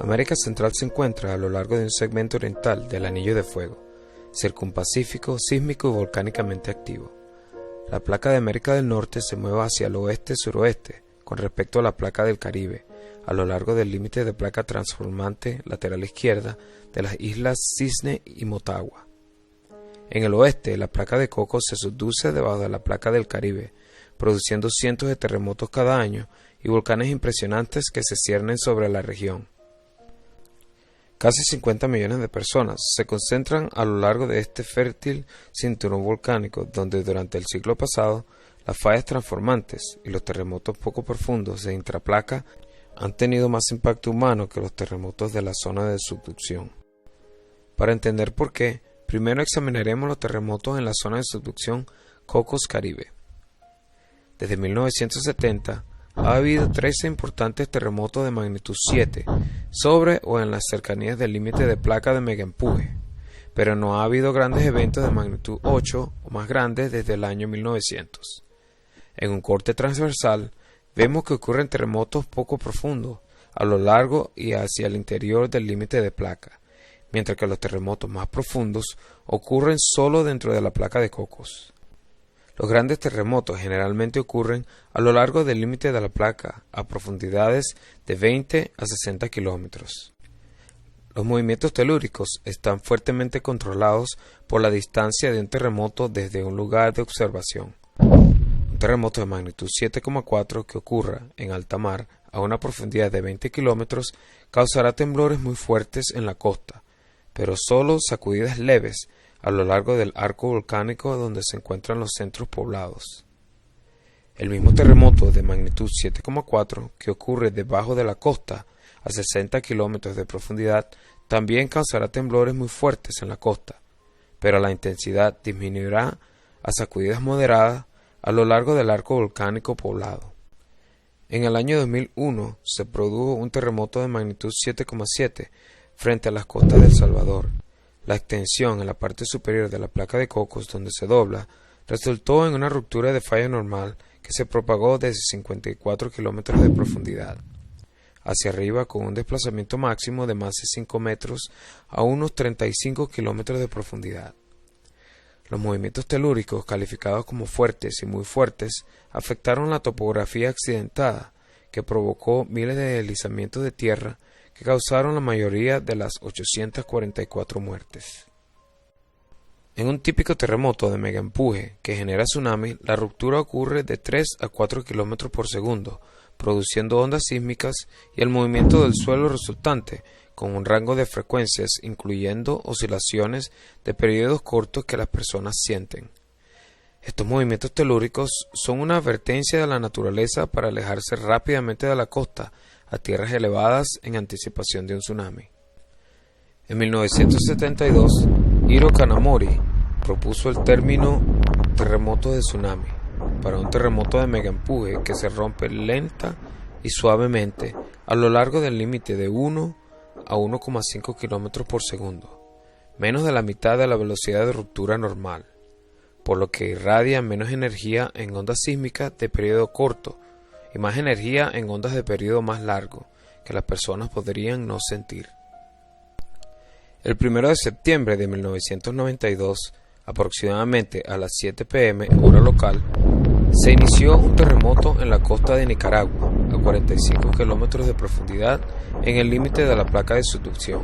América Central se encuentra a lo largo de un segmento oriental del Anillo de Fuego, circunpacífico, sísmico y volcánicamente activo. La placa de América del Norte se mueve hacia el oeste-suroeste con respecto a la placa del Caribe, a lo largo del límite de placa transformante lateral izquierda de las islas Cisne y Motagua. En el oeste, la placa de Cocos se subduce debajo de la placa del Caribe, produciendo cientos de terremotos cada año y volcanes impresionantes que se ciernen sobre la región. Casi 50 millones de personas se concentran a lo largo de este fértil cinturón volcánico, donde durante el siglo pasado las fallas transformantes y los terremotos poco profundos de intraplaca han tenido más impacto humano que los terremotos de la zona de subducción. Para entender por qué, primero examinaremos los terremotos en la zona de subducción Cocos-Caribe. Desde 1970, ha habido 13 importantes terremotos de magnitud 7 sobre o en las cercanías del límite de placa de megaempuje, pero no ha habido grandes eventos de magnitud 8 o más grandes desde el año 1900. En un corte transversal, vemos que ocurren terremotos poco profundos a lo largo y hacia el interior del límite de placa, mientras que los terremotos más profundos ocurren solo dentro de la placa de Cocos. Los grandes terremotos generalmente ocurren a lo largo del límite de la placa, a profundidades de 20 a 60 kilómetros. Los movimientos telúricos están fuertemente controlados por la distancia de un terremoto desde un lugar de observación. Un terremoto de magnitud 7,4 que ocurra en alta mar a una profundidad de 20 kilómetros causará temblores muy fuertes en la costa, pero solo sacudidas leves a lo largo del arco volcánico donde se encuentran los centros poblados. El mismo terremoto de magnitud 7,4 que ocurre debajo de la costa a 60 kilómetros de profundidad también causará temblores muy fuertes en la costa, pero la intensidad disminuirá a sacudidas moderadas a lo largo del arco volcánico poblado. En el año 2001 se produjo un terremoto de magnitud 7,7 frente a las costas de El Salvador. La extensión en la parte superior de la placa de Cocos, donde se dobla, resultó en una ruptura de falla normal que se propagó desde 54 kilómetros de profundidad hacia arriba con un desplazamiento máximo de más de 5 metros a unos 35 kilómetros de profundidad. Los movimientos telúricos, calificados como fuertes y muy fuertes, afectaron la topografía accidentada, que provocó miles de deslizamientos de tierra que causaron la mayoría de las 844 muertes. En un típico terremoto de megaempuje que genera tsunami, la ruptura ocurre de 3 a 4 km por segundo, produciendo ondas sísmicas y el movimiento del suelo resultante, con un rango de frecuencias incluyendo oscilaciones de periodos cortos que las personas sienten. Estos movimientos telúricos son una advertencia de la naturaleza para alejarse rápidamente de la costa a tierras elevadas en anticipación de un tsunami. En 1972, Hiro Kanamori propuso el término terremoto de tsunami para un terremoto de megaempuje que se rompe lenta y suavemente a lo largo del límite de 1 a 1,5 km por segundo, menos de la mitad de la velocidad de ruptura normal, por lo que irradia menos energía en ondas sísmicas de periodo corto y más energía en ondas de periodo más largo que las personas podrían no sentir. El 1 de septiembre de 1992, aproximadamente a las 7 p.m. hora local, se inició un terremoto en la costa de Nicaragua, a 45 kilómetros de profundidad en el límite de la placa de subducción.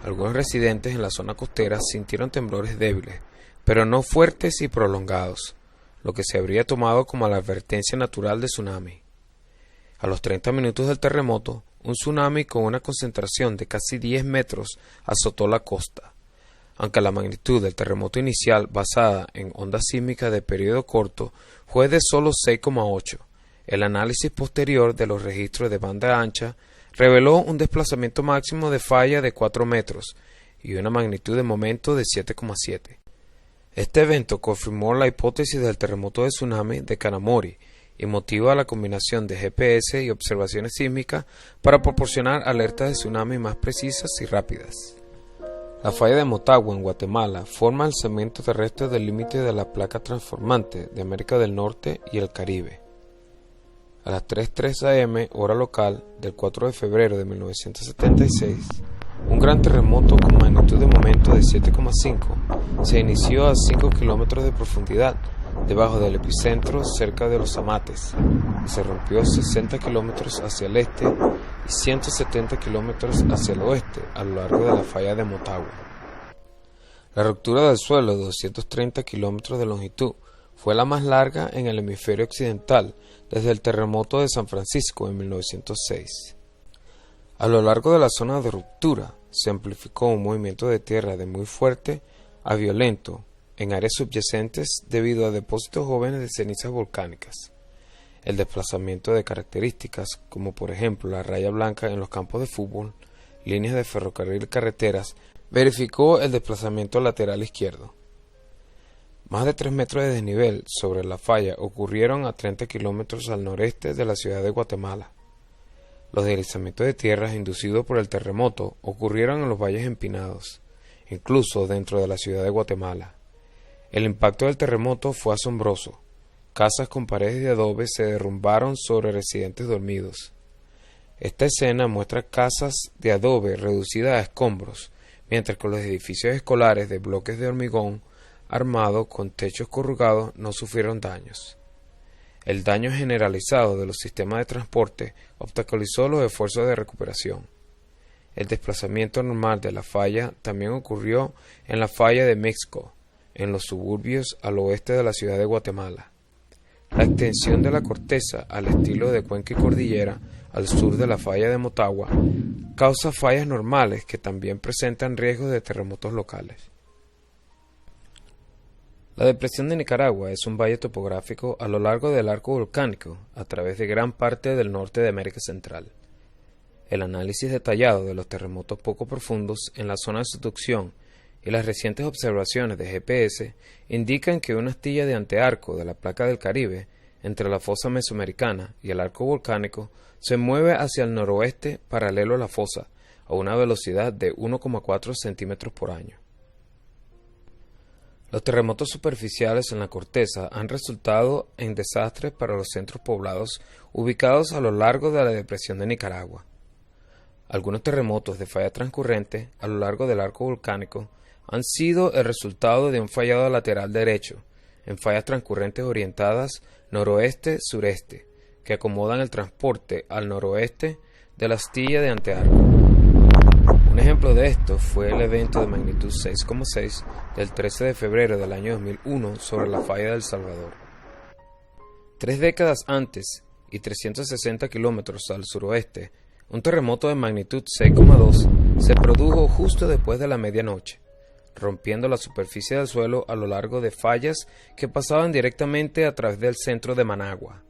Algunos residentes en la zona costera sintieron temblores débiles, pero no fuertes y prolongados, lo que se habría tomado como la advertencia natural de tsunami. A los 30 minutos del terremoto, un tsunami con una concentración de casi 10 metros azotó la costa. Aunque la magnitud del terremoto inicial, basada en ondas sísmicas de periodo corto, fue de solo 6,8, el análisis posterior de los registros de banda ancha reveló un desplazamiento máximo de falla de 4 metros y una magnitud de momento de 7,7. Este evento confirmó la hipótesis del terremoto de tsunami de Kanamori y motiva la combinación de GPS y observaciones sísmicas para proporcionar alertas de tsunami más precisas y rápidas. La falla de Motagua en Guatemala forma el segmento terrestre del límite de la placa transformante de América del Norte y el Caribe. A las 3:03 am, hora local, del 4 de febrero de 1976, un gran terremoto con magnitud de momento de 7,5 se inició a 5 kilómetros de profundidad debajo del epicentro cerca de Los Amates y se rompió 60 kilómetros hacia el este y 170 kilómetros hacia el oeste a lo largo de la falla de Motagua. La ruptura del suelo de 230 kilómetros de longitud fue la más larga en el hemisferio occidental desde el terremoto de San Francisco en 1906. A lo largo de la zona de ruptura se amplificó un movimiento de tierra de muy fuerte a violento en áreas subyacentes debido a depósitos jóvenes de cenizas volcánicas. El desplazamiento de características como por ejemplo la raya blanca en los campos de fútbol, líneas de ferrocarril y carreteras, verificó el desplazamiento lateral izquierdo. Más de 3 metros de desnivel sobre la falla ocurrieron a 30 kilómetros al noreste de la ciudad de Guatemala. Los deslizamientos de tierras inducidos por el terremoto ocurrieron en los valles empinados, incluso dentro de la ciudad de Guatemala. El impacto del terremoto fue asombroso. Casas con paredes de adobe se derrumbaron sobre residentes dormidos. Esta escena muestra casas de adobe reducidas a escombros, mientras que los edificios escolares de bloques de hormigón armado con techos corrugados no sufrieron daños. El daño generalizado de los sistemas de transporte obstaculizó los esfuerzos de recuperación. El desplazamiento normal de la falla también ocurrió en la falla de Mixco, en los suburbios al oeste de la ciudad de Guatemala. La extensión de la corteza al estilo de cuenca y cordillera al sur de la falla de Motagua causa fallas normales que también presentan riesgos de terremotos locales. La depresión de Nicaragua es un valle topográfico a lo largo del arco volcánico a través de gran parte del norte de América Central. El análisis detallado de los terremotos poco profundos en la zona de subducción y las recientes observaciones de GPS indican que una astilla de antearco de la placa del Caribe, entre la fosa mesoamericana y el arco volcánico, se mueve hacia el noroeste paralelo a la fosa, a una velocidad de 1,4 centímetros por año. Los terremotos superficiales en la corteza han resultado en desastres para los centros poblados ubicados a lo largo de la depresión de Nicaragua. Algunos terremotos de falla transcurrente a lo largo del arco volcánico han sido el resultado de un fallado lateral derecho, en fallas transcurrentes orientadas noroeste-sureste, que acomodan el transporte al noroeste de la astilla de antearco. Un ejemplo de esto fue el evento de magnitud 6,6 del 13 de febrero del año 2001 sobre la falla de El Salvador. 3 décadas antes y 360 kilómetros al suroeste, un terremoto de magnitud 6,2 se produjo justo después de la medianoche, rompiendo la superficie del suelo a lo largo de fallas que pasaban directamente a través del centro de Managua.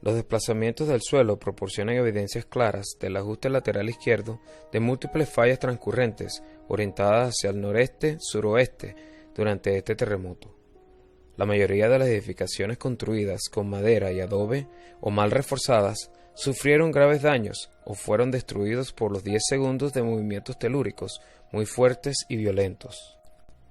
Los desplazamientos del suelo proporcionan evidencias claras del ajuste lateral izquierdo de múltiples fallas transcurrentes orientadas hacia el noreste-suroeste durante este terremoto. La mayoría de las edificaciones construidas con madera y adobe o mal reforzadas sufrieron graves daños o fueron destruidos por los 10 segundos de movimientos telúricos muy fuertes y violentos.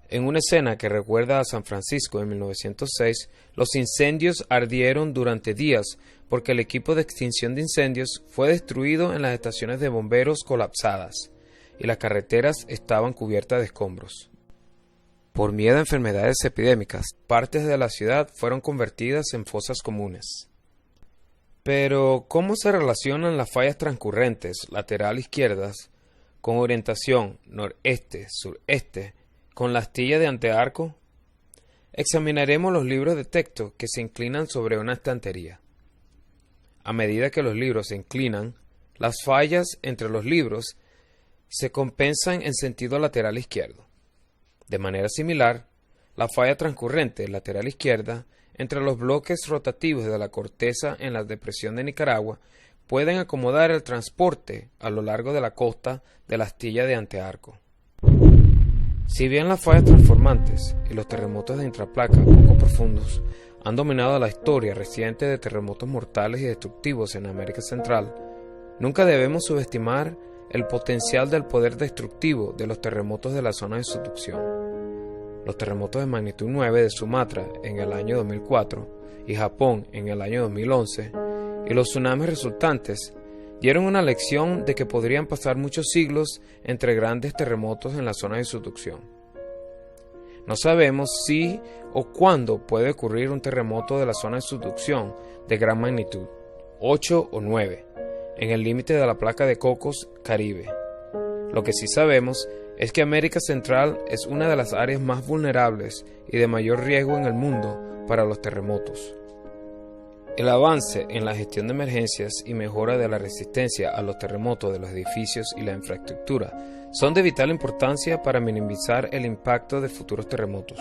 En una escena que recuerda a San Francisco en 1906, los incendios ardieron durante días porque el equipo de extinción de incendios fue destruido en las estaciones de bomberos colapsadas y las carreteras estaban cubiertas de escombros. Por miedo a enfermedades epidémicas, partes de la ciudad fueron convertidas en fosas comunes. Pero, ¿cómo se relacionan las fallas transcurrentes lateral izquierdas con orientación noreste-sureste con la astilla de antearco? Examinaremos los libros de texto que se inclinan sobre una estantería. A medida que los libros se inclinan, las fallas entre los libros se compensan en sentido lateral izquierdo. De manera similar, la falla transcurrente lateral izquierda entre los bloques rotativos de la corteza en la depresión de Nicaragua pueden acomodar el transporte a lo largo de la costa de la astilla de antearco. Si bien las fallas transformantes y los terremotos de intraplaca poco profundos han dominado la historia reciente de terremotos mortales y destructivos en América Central, nunca debemos subestimar el potencial del poder destructivo de los terremotos de la zona de subducción. Los terremotos de magnitud 9 de Sumatra en el año 2004 y Japón en el año 2011 y los tsunamis resultantes dieron una lección de que podrían pasar muchos siglos entre grandes terremotos en la zona de subducción. No sabemos si o cuándo puede ocurrir un terremoto de la zona de subducción de gran magnitud, 8 o 9, en el límite de la placa de Cocos Caribe. Lo que sí sabemos es que América Central es una de las áreas más vulnerables y de mayor riesgo en el mundo para los terremotos. El avance en la gestión de emergencias y mejora de la resistencia a los terremotos de los edificios y la infraestructura son de vital importancia para minimizar el impacto de futuros terremotos.